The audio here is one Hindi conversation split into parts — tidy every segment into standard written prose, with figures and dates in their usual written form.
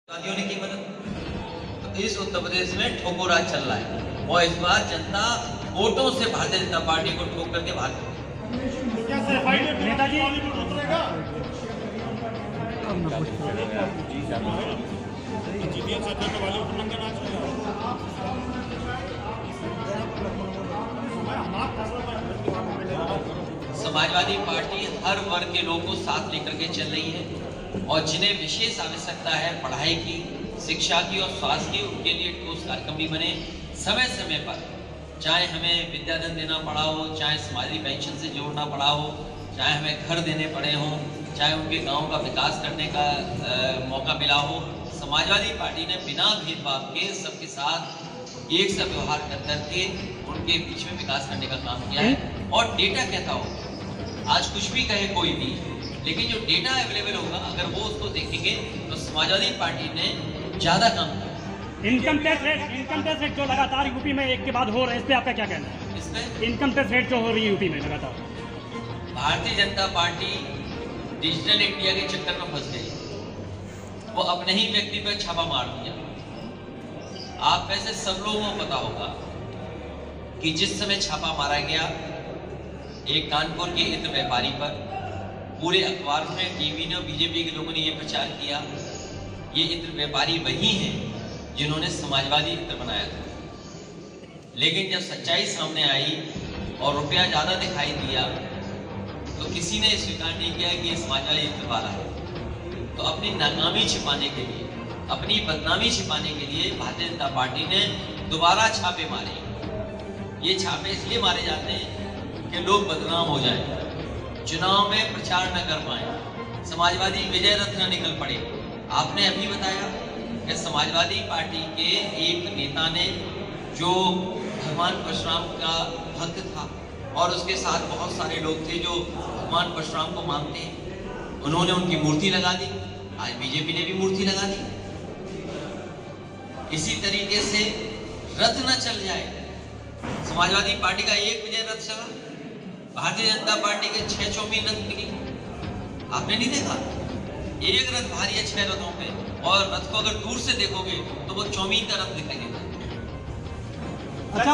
वादियों ने की मदद। तो इस उत्तर प्रदेश में ठोको राज चल रहा है और इस बार जनता वोटों से भारतीय जनता पार्टी को ठोक करके भाग नेताजी समाजवादी पार्टी हर वर्ग के लोगों को साथ लेकर के चल रही है और जिन्हें विशेष आवश्यकता है पढ़ाई की, शिक्षा की और स्वास्थ्य की, उनके लिए ठोस कार्यक्रम भी बने समय समय पर। चाहे हमें विद्याधन देना पड़ा हो, चाहे समाजी पेंशन से जोड़ना पड़ा हो, चाहे हमें घर देने पड़े हों, चाहे उनके गांव का विकास करने का मौका मिला हो, समाजवादी पार्टी ने बिना भेदभाव के सबके साथ एक सा व्यवहार कर करके उनके बीच में विकास करने का काम किया है। और डेटा कहता हो, आज कुछ भी कहे कोई भी, लेकिन जो डेटा अवेलेबल होगा अगर वो उसको देखेंगे तो समाजवादी पार्टी ने ज्यादा काम किया। इनकम टैक्स रेट जो लगातार यूपी में एक के बाद हो रहे हैं, इस पे आपका क्या कहना है? इसमें इनकम टैक्स रेट जो हो रही है यूपी में लगातार, Bharatiya Janata party digital India के चक्कर में फंस गई। वो अपने ही व्यक्ति पर छापा मार दिया। आप में से सब लोगों को पता होगा कि जिस समय छापा मारा गया एक कानपुर के इत्र व्यापारी पर, पूरे अखबार में, टीवी ने और बीजेपी के लोगों ने ये प्रचार किया ये इत्र व्यापारी वही हैं जिन्होंने समाजवादी इत्र बनाया था। लेकिन जब सच्चाई सामने आई और रुपया ज्यादा दिखाई दिया तो किसी ने स्वीकार नहीं किया कि ये समाजवादी इत्र वाला है। तो अपनी नाकामी छिपाने के लिए, अपनी बदनामी छिपाने के लिए भारतीय जनता पार्टी ने दोबारा छापे मारे। ये छापे इसलिए मारे जाते हैं कि लोग बदनाम हो जाए, चुनाव में प्रचार न कर पाए, समाजवादी विजय रथ न निकल पड़े। आपने अभी बताया कि समाजवादी पार्टी के एक नेता ने, जो भगवान परशुराम का भक्त था और उसके साथ बहुत सारे लोग थे जो भगवान परशुराम को मानते हैं, उन्होंने उनकी मूर्ति लगा दी। आज बीजेपी ने भी मूर्ति लगा दी। इसी तरीके से रथ न चल जाए। समाजवादी पार्टी का एक विजय रथ चला, भारतीय जनता पार्टी के 6 चौमीन रथ निकले। आपने नहीं देखा? एक रथ भारी है 6 रथों पे, और रथ को अगर दूर से देखोगे तो वो चौमीन का रथ दिखाई देता है। अच्छा,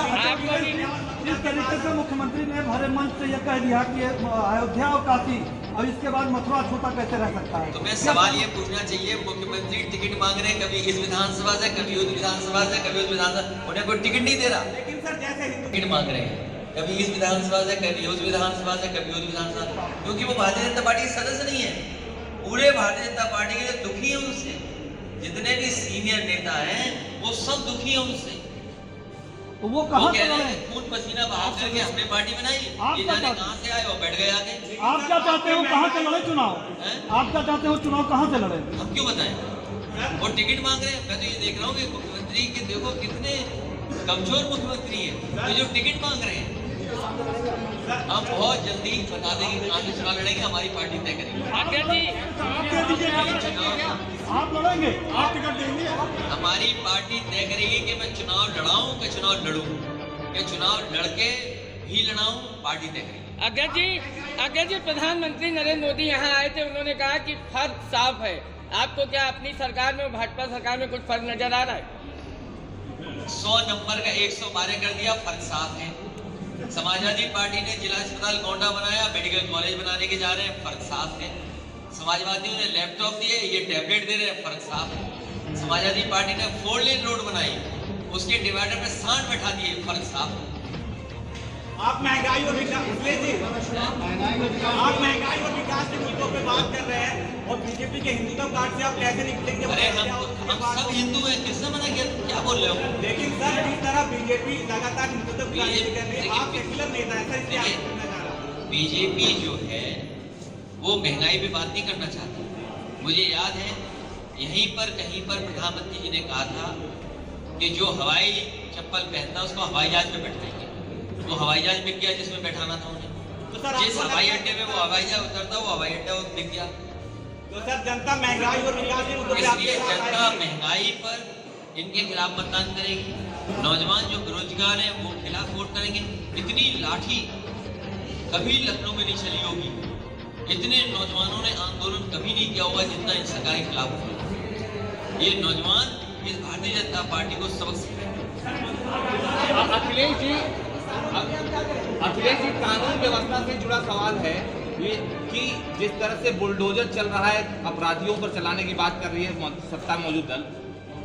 इस तरीके से मुख्यमंत्री ने भरे मंच से यह कह दिया कि अयोध्या और काशी, और इसके बाद मथुरा छूटा कैसे रह सकता है? तो मैं सवाल ये पूछना चाहिए, मुख्यमंत्री टिकट मांग रहे हैं, कभी इस विधानसभा से, कभी उस विधानसभा से, कभी उस विधानसभा, उन्हें कोई टिकट नहीं दे रहा। लेकिन सर जैसे टिकट मांग रहे हैं, कभी इस विधानसभा से, कभी उस विधानसभा से, कभी उस विधानसभा, क्योंकि वो भारतीय जनता पार्टी के सदस्य नहीं है। पूरे भारतीय जनता पार्टी के लिए दुखी है उनसे। जितने भी सीनियर नेता हैं वो सब दुखी है उनसे। वो कहाँ कह रहे हैं खून पसीना बहा करके हमने पार्टी बनाई, ये जाने कहाँ से आए और बैठ गए आके। आप क्या चाहते हो, कहाँ से लड़े चुनाव? आप क्या चाहते हो, चुनाव कहाँ से लड़े? हम क्यों बताएं? और टिकट मांग रहे हैं। मैं तो ये देख रहा हूँ कि मुख्यमंत्री के देखो कितने कमजोर मुख्यमंत्री है, तो जो टिकट मांग रहे हैं। हम बहुत जल्दी बता देंगे कहाँ से चुनाव लड़ेंगे, हमारी पार्टी तय करेगी। आप लड़ेंगे, आप टिकट देंगे? हमारी पार्टी तय करेगी कि मैं चुनाव लड़ाऊं कि चुनाव लड़ूं, कि चुनाव लड़के भी लड़ाऊं, पार्टी तय करेगी। अगर जी प्रधानमंत्री नरेंद्र मोदी यहाँ आए थे, उन्होंने कहा कि फर्क साफ है। आपको क्या अपनी सरकार में, भाजपा सरकार में कुछ फर्क नजर आ रहा है? 100 नंबर का 112 कर दिया, फर्क साफ है। समाजवादी पार्टी ने जिला अस्पताल गोंडा बनाया, मेडिकल कॉलेज बनाने के जा रहे हैं, फर्क साफ है। समाजवादियों ने लैपटॉप दिए, ये टैबलेट दे रहे हैं, फर्क साफ है। समाजवादी पार्टी ने 4 लेन रोड बनाई, उसके डिवाइडर पे सांड बैठा दिए, फर्क साफ है। आप महंगाई और विकास के मुद्दों पे बात कर रहे हैं और बीजेपी के हिंदुत्व कार्ड से आप कैसे निकलेंगे? अरे हम सब हिंदू हैं, किसने मना किया? क्या बोल रहे हो? लेकिन सर इस तरह बीजेपी लगातार हिंदुत्व कर रही है, आप सेक्युलर नेता है सर, इसलिए आप बोलना चाह रहा हूं। बीजेपी जो है वो महंगाई पे बात नहीं करना चाहती। मुझे याद है यहीं पर कहीं पर प्रधानमंत्री जी ने कहा था कि जो हवाई चप्पल पहनता उसको हवाई जहाज में बैठाएंगे। वो हवाई जहाज में किया जिसमें बैठाना था उन्हें। तो जिस हवाई अड्डे में वो हवाई जहाज उतरता वो हवाई अड्डा वो दिख गया। तो सर जनता महंगाई और विकास के मुद्दों पे इसलिए जनता महंगाई पर इनके खिलाफ मतदान करेगी। नौजवान जो बेरोजगार है वो खिलाफ वोट करेंगे। इतनी लाठी कभी लखनऊ में नहीं चली होगी, इतने नौजवानों ने आंदोलन कभी नहीं किया होगा जितना इन सरकार के खिलाफ हुआ। ये नौजवान इस भारतीय जनता पार्टी को सबक सिखाए। अखिलेश जी, कानून व्यवस्था से जुड़ा सवाल है ये कि जिस तरह से बुलडोजर चल रहा है, अपराधियों पर चलाने की बात कर रही है सत्ता मौजूद दल,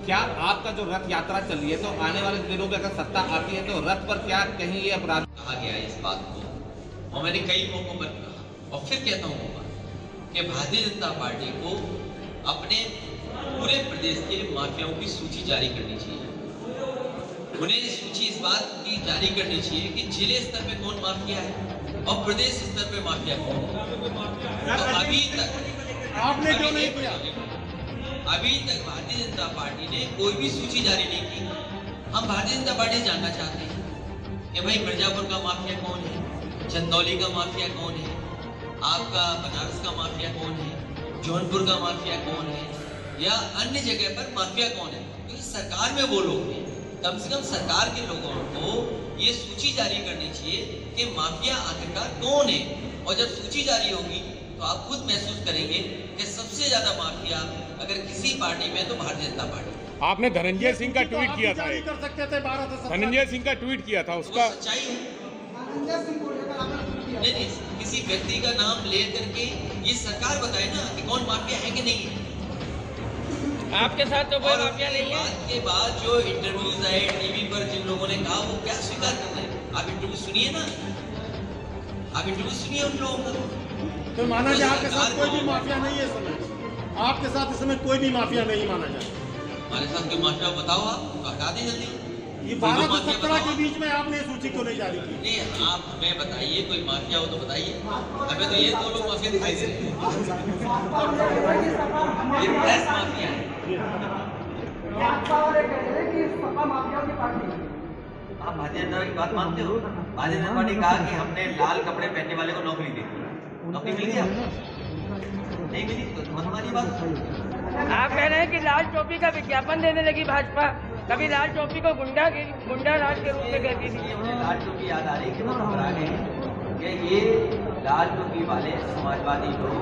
क्या आपका जो रथ यात्रा चल रही है तो आने वाले दिनों में अगर सत्ता आती है तो रथ पर क्या कहीं ये अपराध कहा गया है इस बात को, और मैंने कई मौकों पर कहा और फिर कहता हूँ कि भारतीय जनता पार्टी को अपने पूरे प्रदेश के माफियाओं की सूची जारी करनी चाहिए। उन्हें सूची इस बात की जारी करनी चाहिए कि जिले स्तर पे कौन माफिया है और प्रदेश स्तर पे माफिया कौन है। तो अभी तक आपने क्यों नहीं किया? अभी तक भारतीय जनता पार्टी ने कोई भी सूची जारी नहीं की। हम भारतीय जनता पार्टी जानना चाहते हैं कि भाई मिर्जापुर का माफिया कौन है, चंदौली का माफिया कौन है, आपका बनारस का माफिया कौन है, जौनपुर का माफिया कौन है, या अन्य जगह पर माफिया कौन है। क्योंकि सरकार में वो लोग हैं, कम से कम सरकार के लोगों को ये सूची जारी करनी चाहिए कि माफिया आखिरकार कौन है। और जब सूची जारी होगी तो आप खुद महसूस करेंगे कि सबसे ज्यादा माफिया अगर किसी पार्टी में तो भारतीय जनता पार्टी। आपने धनंजय सिंह का ट्वीट किया था, कर सकते थे 12 से धनंजय सिंह का ट्वीट किया था, तो उसका सच्चाई है। नहीं, किसी व्यक्ति का नाम ले करके ये सरकार बताए ना कि कौन माफिया है कि नहीं है। आपके साथ तो कोई और माफिया नहीं है। बात के बाद जो इंटरव्यूज आए टीवी पर, जिन लोगों ने कहा वो क्या स्वीकार कर रहे हैं। आप इंटरव्यू सुनिए ना, आप इंटरव्यू सुनिए उन लोगों का। तो माना जाए आपके साथ सरकार कोई भी को- माफिया नहीं है इस समय, आपके साथ इस समय कोई भी माफिया नहीं माना जाए। हमारे साथ कोई माफिया बताओ, आप तो हटा दें जल्दी। ये कोई 12 से माफिया 17 बताओ। के बीच में आपने सूची क्यों नहीं जारी की? नहीं, आप हमें बताइए कोई माफिया हो तो बताइए। हमें तो ये दो लोग माफिया दिखाई दे रहे हैं। ये प्रेस माफिया है। आप भारतीय जनता की बात मानते हो? भारतीय जनता पार्टी कहा कि हमने लाल कपड़े पहनने वाले को नौकरी दी। नौकरी मिली क्या? नहीं मिली तो मत मानिए बात। आप कह रहे हैं कि लाल टोपी का विज्ञापन देने लगी भाजपा, कभी लाल टोपी को गुंडा राज के रूप में कहती थी। मुझे लाल टोपी याद आ रही कि वो घबरा गए कि ये लाल टोपी वाले समाजवादी लोग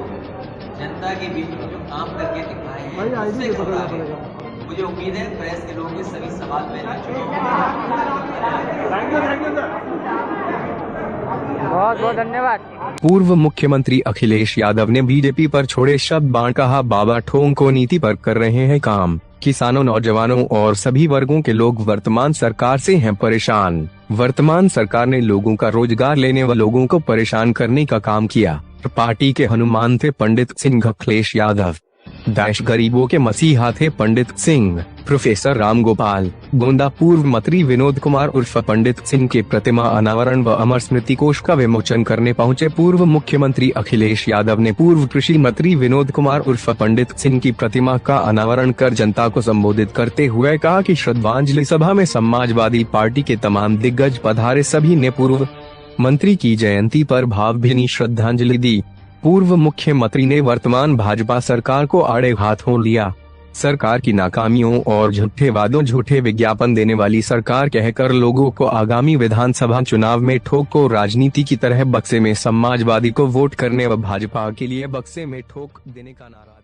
जनता के बीच में जो काम करके दिखाए हैं उससे घबरा गए। मुझे उम्मीद है प्रेस के लोगों के सभी सवाल में बहुत बहुत धन्यवाद। पूर्व मुख्यमंत्री अखिलेश यादव ने बीजेपी पर छोड़े शब्द बाण, कहा बाबा ठोंको नीति पर कर रहे हैं काम। किसानों, नौजवानों और सभी वर्गों के लोग वर्तमान सरकार से हैं परेशान। वर्तमान सरकार ने लोगों का रोजगार लेने व लोगों को परेशान करने का काम किया। पार्टी के हनुमान थे पंडित सिंह अखिलेश यादव, देश गरीबों के मसीहा थे पंडित सिंह। प्रोफेसर राम गोपाल गोंदा पूर्व मंत्री विनोद कुमार उर्फ पंडित सिंह के प्रतिमा अनावरण व अमर स्मृति कोष का विमोचन करने पहुंचे पूर्व मुख्यमंत्री अखिलेश यादव ने पूर्व कृषि मंत्री विनोद कुमार उर्फ पंडित सिंह की प्रतिमा का अनावरण कर जनता को संबोधित करते हुए कहा कि श्रद्धांजलि सभा में समाजवादी पार्टी के तमाम दिग्गज पधारे। सभी ने पूर्व मंत्री की जयंती पर भावभीनी श्रद्धांजलि दी। पूर्व मुख्यमंत्री ने वर्तमान भाजपा सरकार को आड़े हाथों लिया। सरकार की नाकामियों और झूठे वादों, झूठे विज्ञापन देने वाली सरकार कहकर लोगों को आगामी विधानसभा चुनाव में ठोको राजनीति की तरह बक्से में समाजवादी को वोट करने व भाजपा के लिए बक्से में ठोक देने का नारा